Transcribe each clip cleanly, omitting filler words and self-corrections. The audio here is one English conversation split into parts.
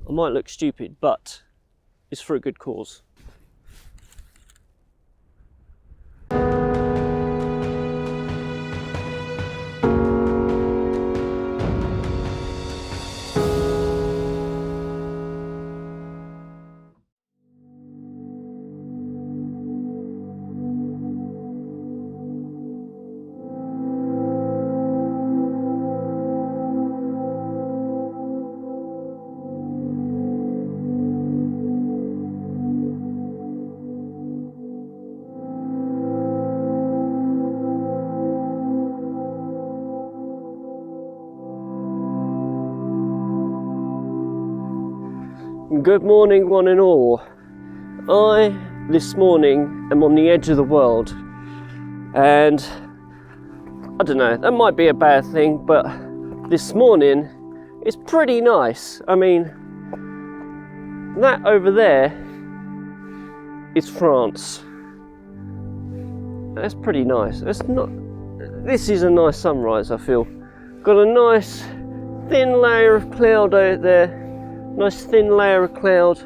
I might look stupid, but it's for a good cause. Good morning, one and all. I, this morning, am on the edge of the world, and I don't know, that might be a bad thing, but this morning it's pretty nice. I mean, that over there is France. That's pretty nice. This is a nice sunrise, I feel. Got a nice thin layer of cloud out there. Nice thin layer of cloud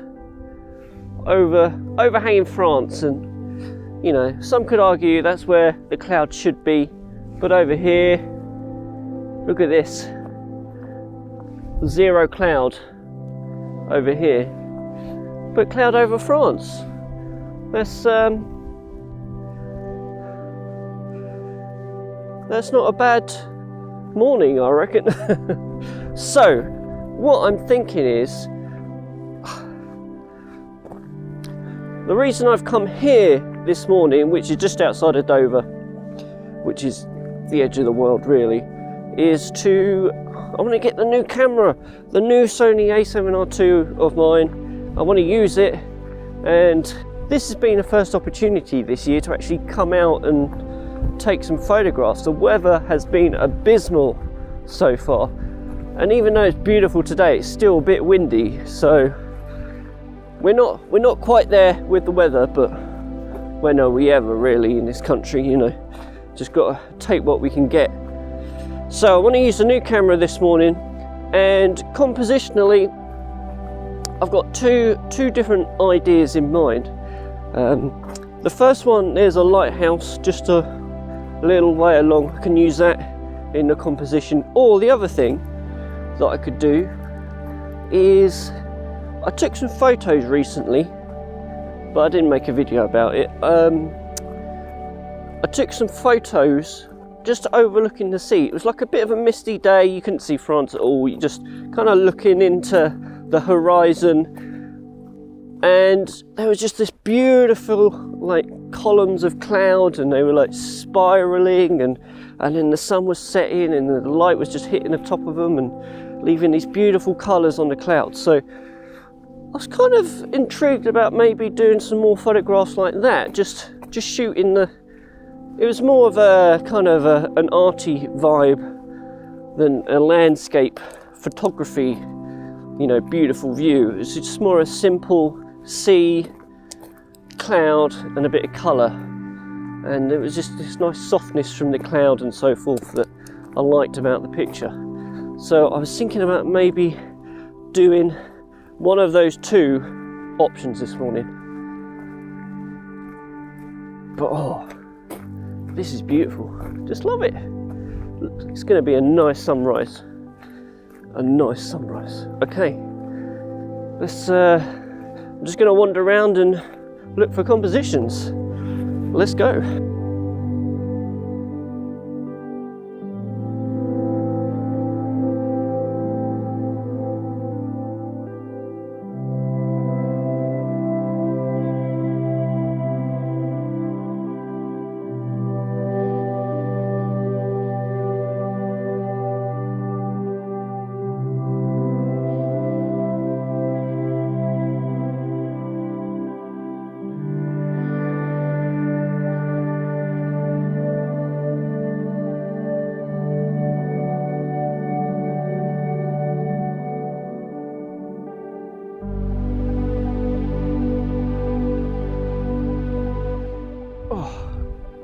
overhanging France, and you know, some could argue that's where the cloud should be, but over here, look at this, zero cloud over here, but cloud over France. That's not a bad morning, I reckon. So what I'm thinking is, the reason I've come here this morning, which is just outside of Dover, which is the edge of the world really, is I want to get the new camera, the new Sony a7R II of mine. I want to use it, and this has been a first opportunity this year to actually come out and take some photographs. The weather has been abysmal so far. And even though it's beautiful today, it's still a bit windy, so we're not quite there with the weather, but when are we ever really in this country, you know? Just got to take what we can get. So I want to use the new camera this morning, and compositionally I've got two different ideas in mind. The first one, there's a lighthouse just a little way along. I can use that in the composition, or the other thing that I could do is, I took some photos recently, but I didn't make a video about it. I took some photos just overlooking the sea. It was like a bit of a misty day, you couldn't see France at all, you just kind of looking into the horizon, and there was just this beautiful like columns of cloud, and they were like spiraling, and then the sun was setting and the light was just hitting the top of them and leaving these beautiful colours on the clouds. So I was kind of intrigued about maybe doing some more photographs like that, just shooting it was more of a kind of an arty vibe than a landscape photography, you know, beautiful view. It was just more a simple sea, cloud and a bit of colour, and it was just this nice softness from the cloud and so forth that I liked about the picture. So I was thinking about maybe doing one of those two options this morning. But oh, this is beautiful. Just love it. It's going to be a nice sunrise. A nice sunrise. Okay, I'm just going to wander around and look for compositions. Let's go.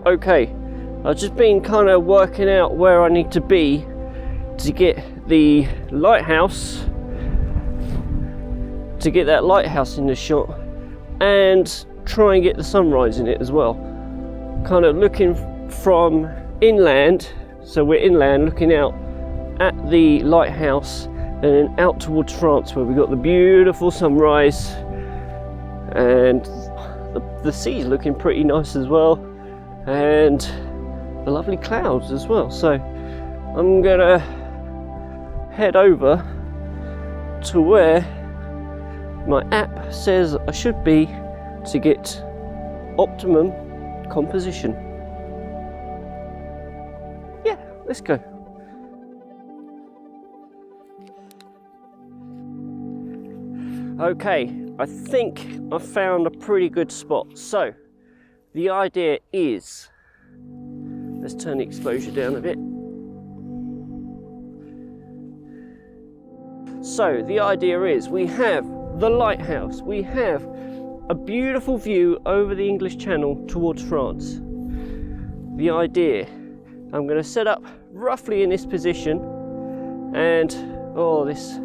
Okay, I've just been kind of working out where I need to be to get the lighthouse to get that lighthouse in the shot and try and get the sunrise in it as well. Kind of looking from inland, so we're inland looking out at the lighthouse and then out towards France where we've got the beautiful sunrise and the sea's looking pretty nice as well, and the lovely clouds as well. So I'm gonna head over to where my app says I should be to get optimum composition. Yeah, let's go. Okay, I think I found a pretty good spot. So the idea is, let's turn the exposure down a bit. So the idea is we have the lighthouse, we have a beautiful view over the English Channel towards France. The idea, I'm going to set up roughly in this position, and let's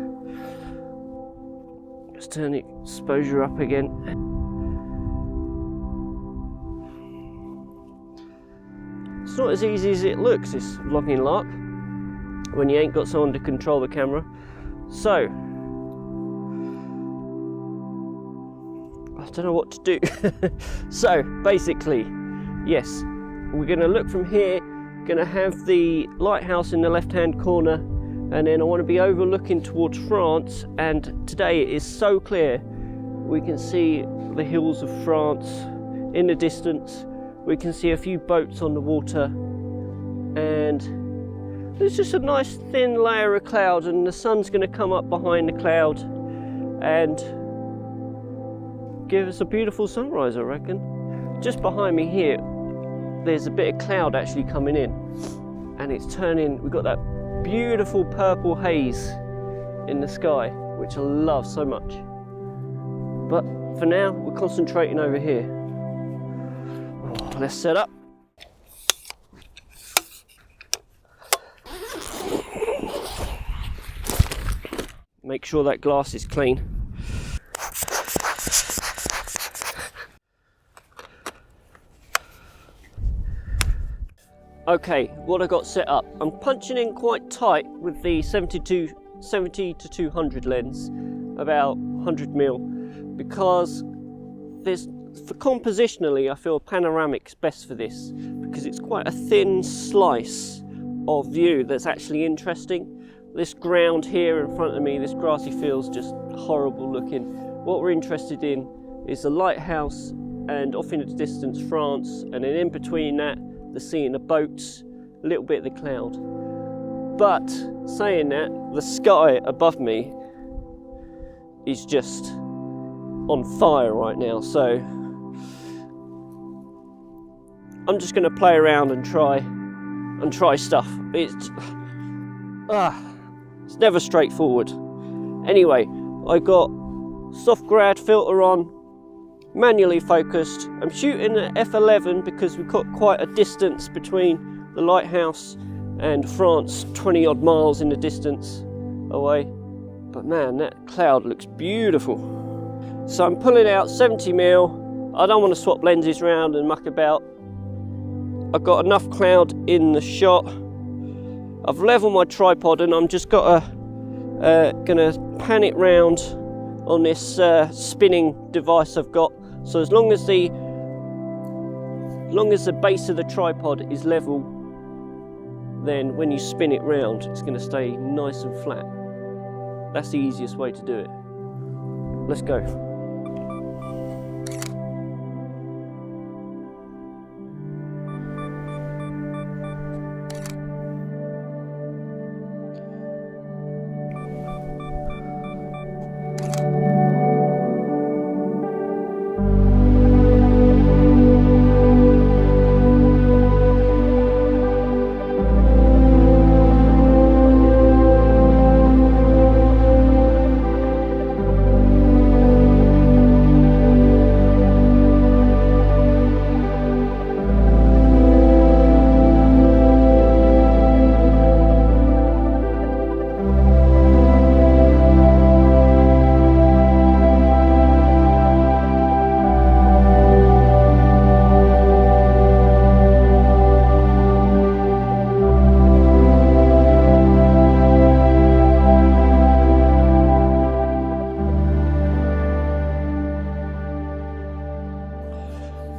turn the exposure up again. It's not as easy as it looks, this vlogging lark, when you ain't got someone to control the camera. So I don't know what to do. So basically, yes, we're going to look from here, going to have the lighthouse in the left hand corner, and then I want to be overlooking towards France, and today it is so clear we can see the hills of France in the distance, we can see a few boats on the water, and there's just a nice thin layer of cloud, and the sun's going to come up behind the cloud and give us a beautiful sunrise, I reckon. Just behind me here there's a bit of cloud actually coming in, and it's turning, we've got that beautiful purple haze in the sky, which I love so much. But for now we're concentrating over here. Let's set up. Make sure that glass is clean. Okay, what I got set up, I'm punching in quite tight with the 70 to 200 lens, about 100mm, because for compositionally I feel panoramic's best for this, because it's quite a thin slice of view that's actually interesting. This ground here in front of me, this grassy field's just horrible looking. What we're interested in is the lighthouse, and off in the distance France, and then in between that the sea and the boats, a little bit of the cloud. But saying that, the sky above me is just on fire right now, so I'm just going to play around and try stuff. It's never straightforward. Anyway, I got soft grad filter on, manually focused. I'm shooting at f11 because we've got quite a distance between the lighthouse and France, 20 odd miles in the distance away. But man, that cloud looks beautiful. So I'm pulling out 70mm. I don't want to swap lenses around and muck about. I've got enough cloud in the shot. I've leveled my tripod, and I'm just gonna pan it round on this spinning device I've got. So as long as the base of the tripod is level, then when you spin it round, it's going to stay nice and flat. That's the easiest way to do it. Let's go.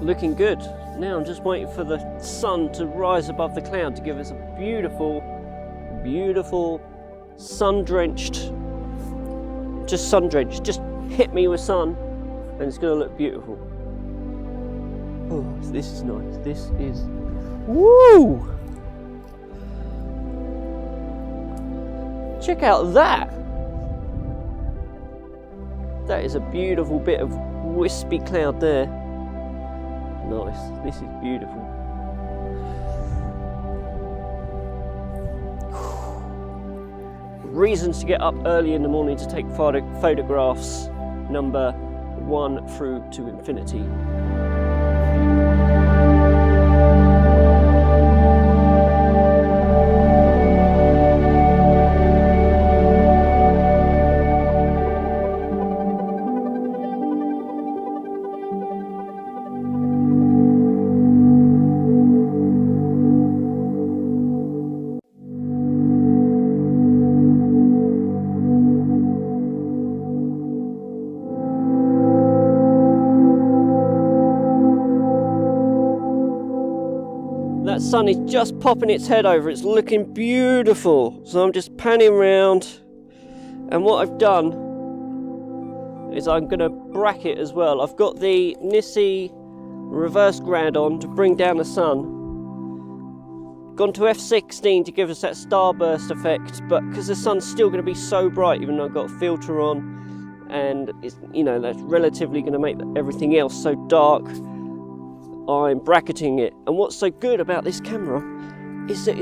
looking good. Now I'm just waiting for the sun to rise above the cloud to give us a beautiful, beautiful sun-drenched, just hit me with sun and it's going to look beautiful. Oh, this is nice. This is, woo! Check out that! That is a beautiful bit of wispy cloud there. Nice, this is beautiful. Reasons to get up early in the morning to take photographs, number 1 through to infinity. That sun is just popping its head over, it's looking beautiful. So I'm just panning around, and what I've done is I'm going to bracket as well. I've got the Nissi reverse grad on to bring down the sun. Gone to f16 to give us that starburst effect, but because the sun's still going to be so bright, even though I've got a filter on, and it's, you know, that's relatively going to make everything else so dark, I'm bracketing it. And what's so good about this camera is that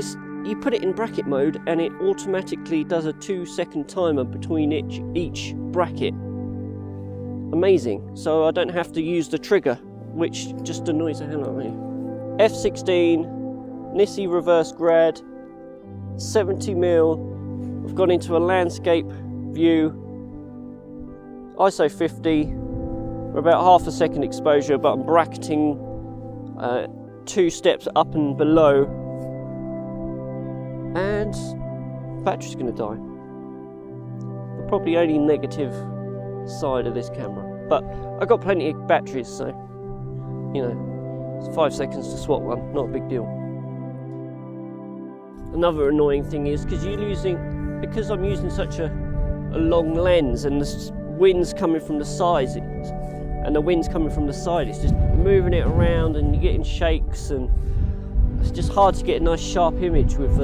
you put it in bracket mode and it automatically does a 2-second timer between each bracket. Amazing. So I don't have to use the trigger, which just annoys the hell out of me. F16, Nissi reverse grad, 70mm. I've gone into a landscape view, ISO 50. We're about half a second exposure, but I'm bracketing 2 steps up and below, and battery's going to die. The probably only negative side of this camera, but I've got plenty of batteries, so you know, it's 5 seconds to swap one, not a big deal. Another annoying thing is because I'm using such a long lens, and the wind's coming from the sides, it's just moving it around and you're getting shakes, and it's just hard to get a nice sharp image with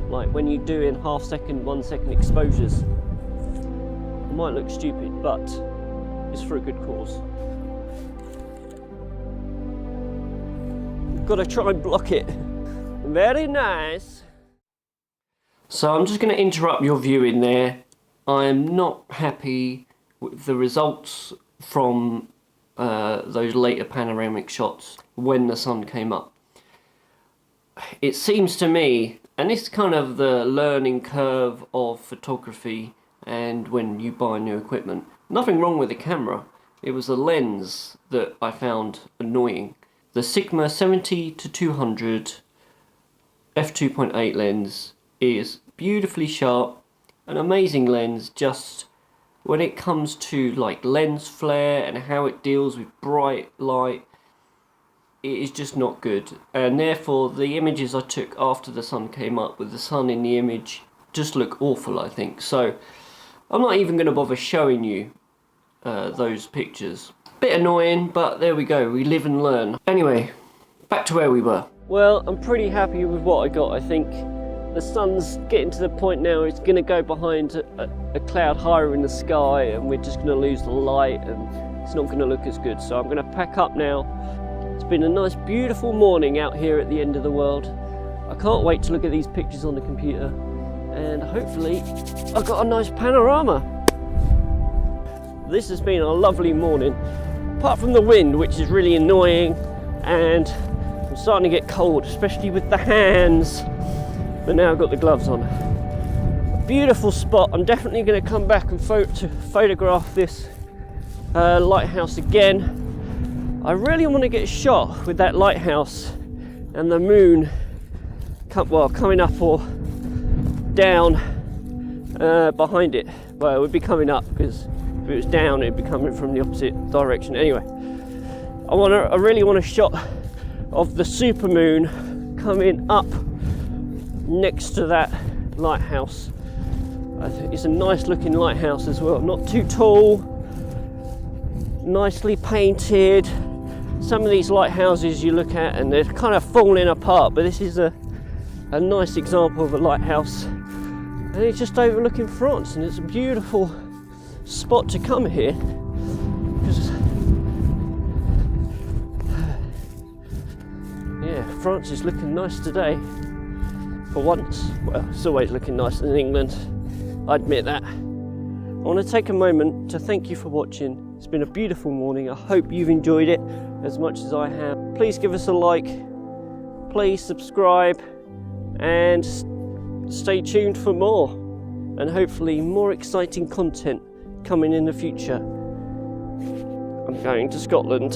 like when you're doing 1/2 second, 1 second exposures. It might look stupid, but it's for a good cause. Got to try and block it. Very nice. So I'm just going to interrupt your viewing there. I am not happy with the results from those later panoramic shots when the sun came up. It seems to me, and it's kind of the learning curve of photography and when you buy new equipment, nothing wrong with the camera, it was the lens that I found annoying. The Sigma 70-200 f2.8 lens is beautifully sharp, an amazing lens, just when it comes to like lens flare and how it deals with bright light, it is just not good. And therefore the images I took after the sun came up with the sun in the image just look awful, I think. So I'm not even going to bother showing you those pictures. Bit annoying, but there we go, we live and learn. Anyway, back to where we were. Well, I'm pretty happy with what I got, I think. The sun's getting to the point now it's going to go behind a cloud higher in the sky, and we're just going to lose the light and it's not going to look as good. So I'm going to pack up now. It's been a nice beautiful morning out here at the end of the world. I can't wait to look at these pictures on the computer, and hopefully I've got a nice panorama. This has been a lovely morning, apart from the wind, which is really annoying, and I'm starting to get cold, especially with the hands. But now I've got the gloves on. Beautiful spot. I'm definitely going to come back and photograph this lighthouse again. I really want to get a shot with that lighthouse and the moon coming up or down behind it. Well, it would be coming up, because if it was down it'd be coming from the opposite direction. Anyway, I really want a shot of the supermoon coming up next to that lighthouse. It's a nice looking lighthouse as well, not too tall, nicely painted. Some of these lighthouses you look at and they're kind of falling apart, but this is a nice example of a lighthouse, and it's just overlooking France, and it's a beautiful spot to come here because yeah, France is looking nice today for once. Well, it's always looking nicer than England, I admit that. I want to take a moment to thank you for watching. It's been a beautiful morning. I hope you've enjoyed it as much as I have. Please give us a like, please subscribe, and stay tuned for more, and hopefully more exciting content coming in the future. I'm going to Scotland.